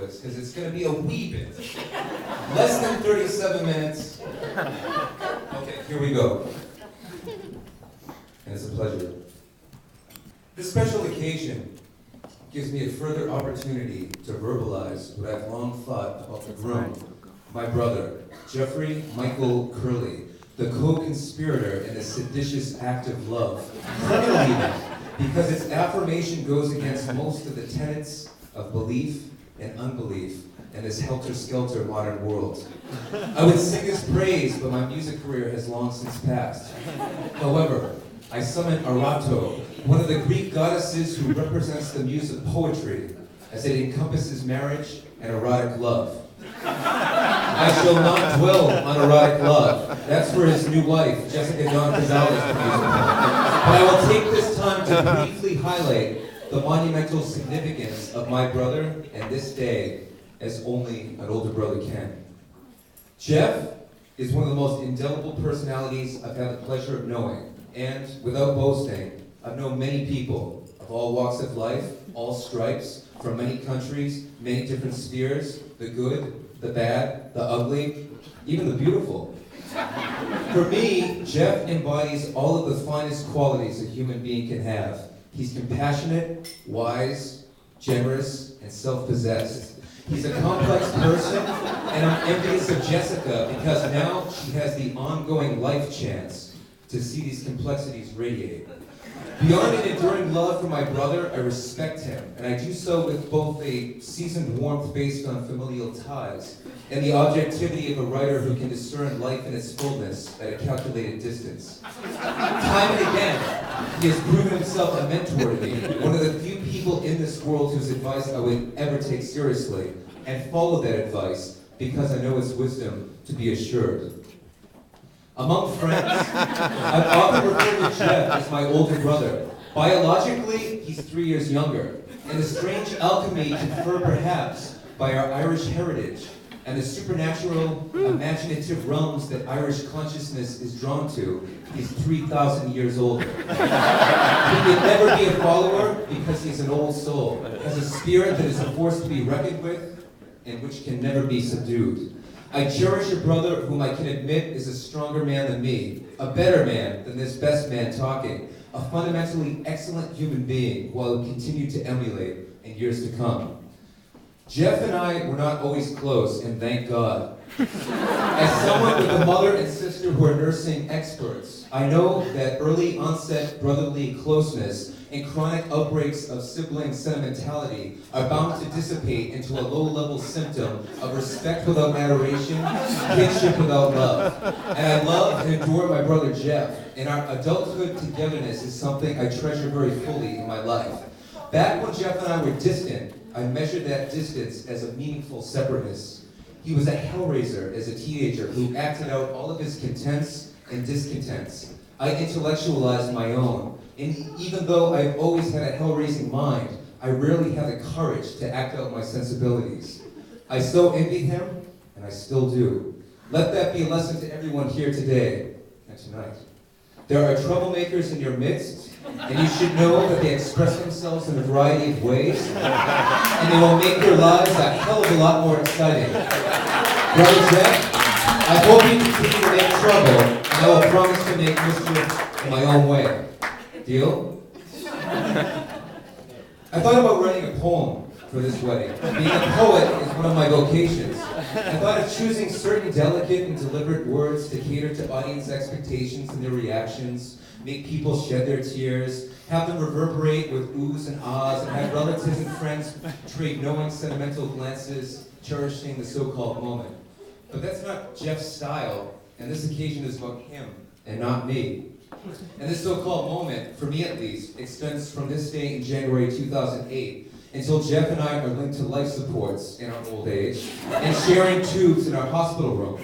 this, because it's going to be a wee bit. Less than 37 minutes. Okay, here we go. And it's a pleasure. This special occasion gives me a further opportunity to verbalize what I've long thought about the groom, my brother, Jeffrey Michael Curley, the co-conspirator in a seditious act of love, criminal even, because its affirmation goes against most of the tenets of belief and unbelief in this helter-skelter modern world. I would sing his praise, but my music career has long since passed. However, I summon Arato, one of the Greek goddesses who represents the muse of poetry, as it encompasses marriage and erotic love. I shall not dwell on erotic love. That's for his new wife, Jessica Dawn Gonzalez, to music. But I will take this time to briefly highlight the monumental significance of my brother and this day, as only an older brother can. Jeff is one of the most indelible personalities I've had the pleasure of knowing, and without boasting, I've known many people of all walks of life, all stripes, from many countries, many different spheres, the good, the bad, the ugly, even the beautiful. For me, Jeff embodies all of the finest qualities a human being can have. He's compassionate, wise, generous, and self-possessed. He's a complex person, and I'm envious of Jessica because now she has the ongoing life chance to see these complexities radiate. Beyond an enduring love for my brother, I respect him, and I do so with both a seasoned warmth based on familial ties and the objectivity of a writer who can discern life in its fullness at a calculated distance. Time and again, he has proven himself a mentor to me, one of the few people in this world whose advice I would ever take seriously, and follow that advice because I know its wisdom to be assured. Among friends, I've often referred to Jeff as my older brother. Biologically, he's 3 years younger, and the strange alchemy conferred perhaps by our Irish heritage and the supernatural, imaginative realms that Irish consciousness is drawn to, he's 3,000 years older. He can never be a follower because he's an old soul, has a spirit that is a force to be reckoned with, and which can never be subdued. I cherish a brother whom I can admit is a stronger man than me, a better man than this best man talking, a fundamentally excellent human being who I will continue to emulate in years to come. Jeff and I were not always close, and thank God. As someone with a mother and sister who are nursing experts, I know that early onset brotherly closeness and chronic outbreaks of sibling sentimentality are bound to dissipate into a low-level symptom of respect without adoration, kinship without love. And I love and adore my brother Jeff, and our adulthood togetherness is something I treasure very fully in my life. Back when Jeff and I were distant, I measured that distance as a meaningful separateness. He was a hellraiser as a teenager who acted out all of his contents and discontents. I intellectualized my own. And even though I've always had a hell-raising mind, I rarely had the courage to act out my sensibilities. I so envy him, and I still do. Let that be a lesson to everyone here today and tonight. There are troublemakers in your midst, and you should know that they express themselves in a variety of ways, and they will make your lives a hell of a lot more exciting. Brother Jeff, I hope you continue to make trouble, and I will promise to make mischief in my own way. Deal? I thought about writing a poem for this wedding. Being a poet is one of my vocations. I thought of choosing certain delicate and deliberate words to cater to audience expectations and their reactions, make people shed their tears, have them reverberate with oohs and ahs, and have relatives and friends trade knowing, sentimental glances, cherishing the so-called moment. But that's not Jeff's style, and this occasion is about him and not me. And this so-called moment, for me at least, extends from this day in January 2008 until Jeff and I are linked to life supports in our old age and sharing tubes in our hospital room.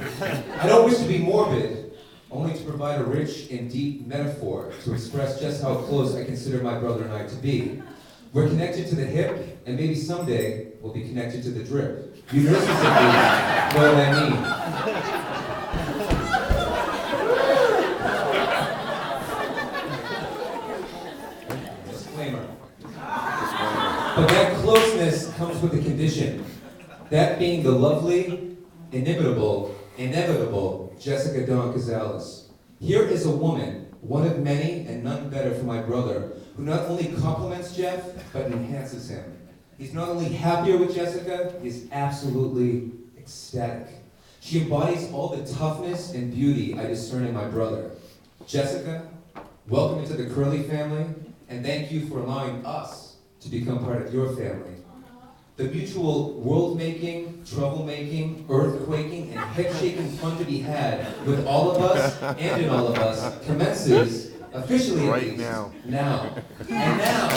I don't wish to be morbid, only to provide a rich and deep metaphor to express just how close I consider my brother and I to be. We're connected to the hip, and maybe someday we'll be connected to the drip. You nurses at least know what I mean. But that closeness comes with a condition. That being the lovely, inevitable Jessica Dawn Gonzalez. Here is a woman, one of many and none better for my brother, who not only compliments Jeff, but enhances him. He's not only happier with Jessica, he's absolutely ecstatic. She embodies all the toughness and beauty I discern in my brother. Jessica, welcome into the Curley family, and thank you for allowing us to become part of your family. The mutual world-making, trouble-making, earthquaking, and head-shaking fun to be had with all of us and in all of us commences officially right now. And now,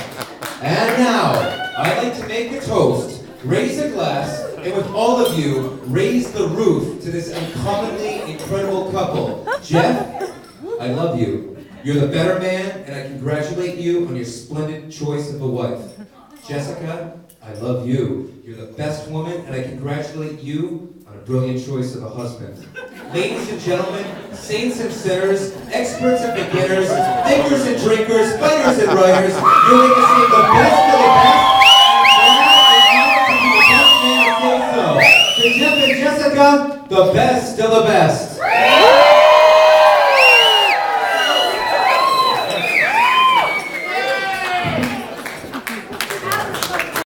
I'd like to make a toast, raise a glass, and with all of you, raise the roof to this uncommonly incredible couple. Jeff, I love you. You're the better man, and I congratulate you on your splendid choice of a wife. Jessica, I love you. You're the best woman, and I congratulate you on a brilliant choice of a husband. Ladies and gentlemen, saints and sinners, experts and beginners, thinkers and drinkers, fighters and writers, you're witnessing the best of the best, and glad that you to be the best man to say so. To Jeff and Jessica, the best of the best.